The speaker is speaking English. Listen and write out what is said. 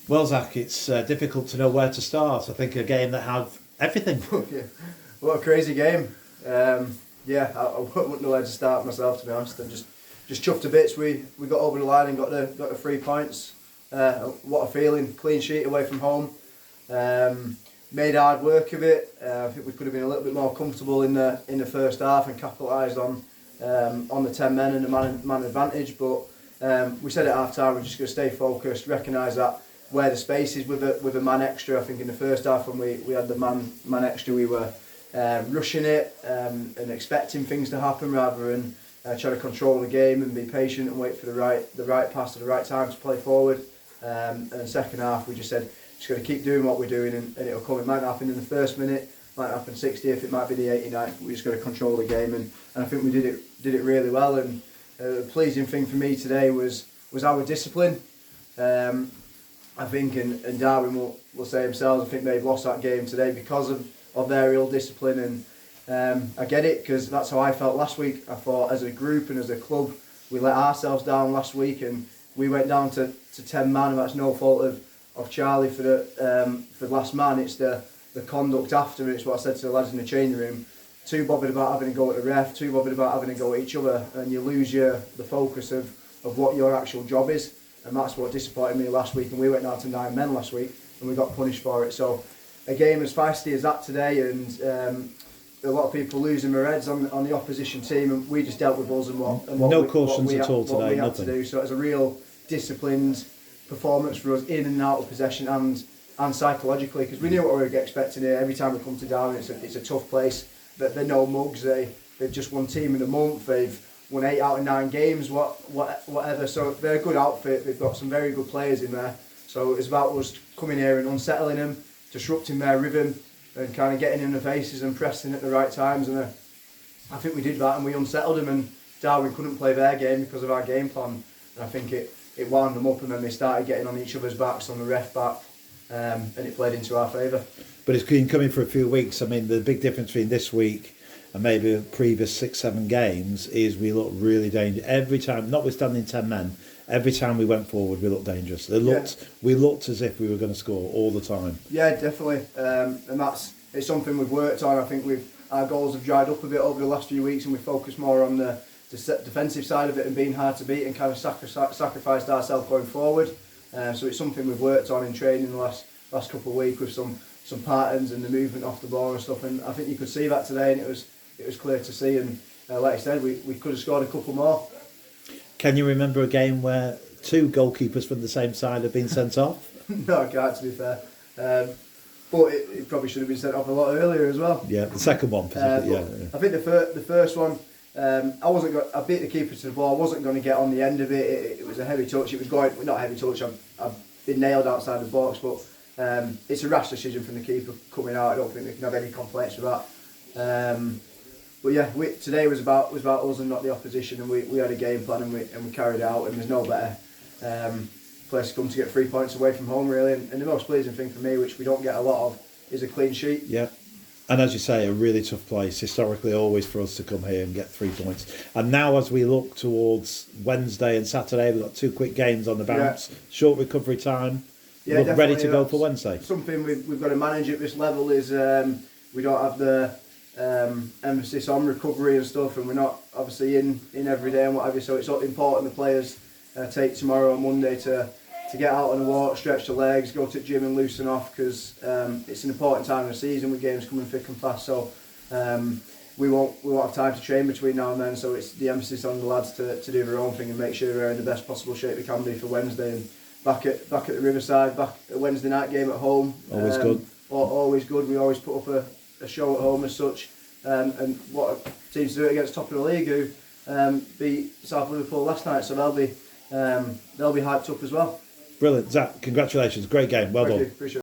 Well, Zach, it's difficult to know where to start. I think a game that had everything. Yeah. What a crazy game. I wouldn't know where to start myself, to be honest. I'm just chuffed to bits. We got over the line and got the 3 points. What a feeling. Clean sheet away from home. Made hard work of it. I think we could have been a little bit more comfortable in the first half and capitalised on the 10 men and the man advantage. But we said at half time we're just going to stay focused, recognise that where the space is with a man extra. I think in the first half when we had the man extra, we were rushing it and expecting things to happen rather than trying to control the game and be patient and wait for the right pass at the right time to play forward. And second half we just said just got to keep doing what we're doing and it'll come. It might not happen in the first minute, might happen 60th, it might be the 89th. We just got to control the game and I think we did it really well. And the pleasing thing for me today was our discipline. I think, and Darwen will say themselves, I think they've lost that game today because of their ill discipline. And I get it, because that's how I felt last week. I thought as a group and as a club, we let ourselves down last week and we went down to 10 man, and that's no fault of Charlie for the last man. It's the conduct after. It's what I said to the lads in the changing room. Too bothered about having a go at the ref, too bothered about having a go at each other, and you lose the focus of what your actual job is. And that's what disappointed me last week. And we went down to 9 men last week and we got punished for it. So a game as feisty as that today, and a lot of people losing their heads on the opposition team, and we just dealt with us and what no cautions at all today. What we had Nothing to do. So it was a real disciplined performance for us in and out of possession and psychologically, because we knew what we were expecting here. Every time we come to Darwen, it's a tough place. They're no mugs. They've just won team in a month. They've won 8 out of 9 games, whatever. So they're a good outfit. They've got some very good players in there. So it's about us coming here and unsettling them, disrupting their rhythm, and kind of getting in the faces and pressing at the right times. And I think we did that, and we unsettled them. And Darwen couldn't play their game because of our game plan. And I think it wound them up, and then they started getting on each other's backs, on the ref back, and it played into our favour. But it's been coming for a few weeks. I mean, the big difference between this week and maybe the previous 6-7 games is we looked really dangerous every time. Notwithstanding 10 men, every time we went forward, we looked dangerous. We looked as if we were going to score all the time. Yeah, definitely, and it's something we've worked on. I think our goals have dried up a bit over the last few weeks, and we focused more on the defensive side of it and being hard to beat, and kind of sacrificed ourselves going forward. So it's something we've worked on in training the last couple of weeks with some patterns and the movement off the ball and stuff. And I think you could see that today, and it was clear to see. And like I said, we could have scored a couple more. Can you remember a game where 2 goalkeepers from the same side have been sent off? No, I can't, to be fair. But it probably should have been sent off a lot earlier as well. Yeah, the second one. Yeah. I think the first one, I beat the keeper to the ball. I wasn't going to get on the end of it. It was a heavy touch. It was going, not a heavy touch. I've been nailed outside the box, but it's a rash decision from the keeper coming out. I don't think they can have any complaints with that. But yeah, today was about us and not the opposition, and we had a game plan and we carried it out. And there's no better place to come to get 3 points away from home, really. And the most pleasing thing for me, which we don't get a lot of, is a clean sheet. Yeah. And as you say, a really tough place, historically always for us to come here and get 3 points. And now as we look towards Wednesday and Saturday, we've got 2 quick games on the bounce, short recovery time, look ready to go for Wednesday. Something we've got to manage at this level is we don't have the emphasis on recovery and stuff, and we're not obviously in every day and what have you, so it's important the players take tomorrow and Monday to get out on a walk, stretch the legs, go to the gym and loosen off, because it's an important time of the season with games coming thick and fast. So we won't have time to train between now and then, so it's the emphasis on the lads to do their own thing and make sure they're in the best possible shape they can be for Wednesday. And back at the Riverside, back at a Wednesday night game at home. Always good. Always good. We always put up a show at home as such. And what teams do it against top of the league, who beat South Liverpool last night, so they'll be hyped up as well. Brilliant, Zach. Congratulations, great game. Well done. Thank you. Appreciate it.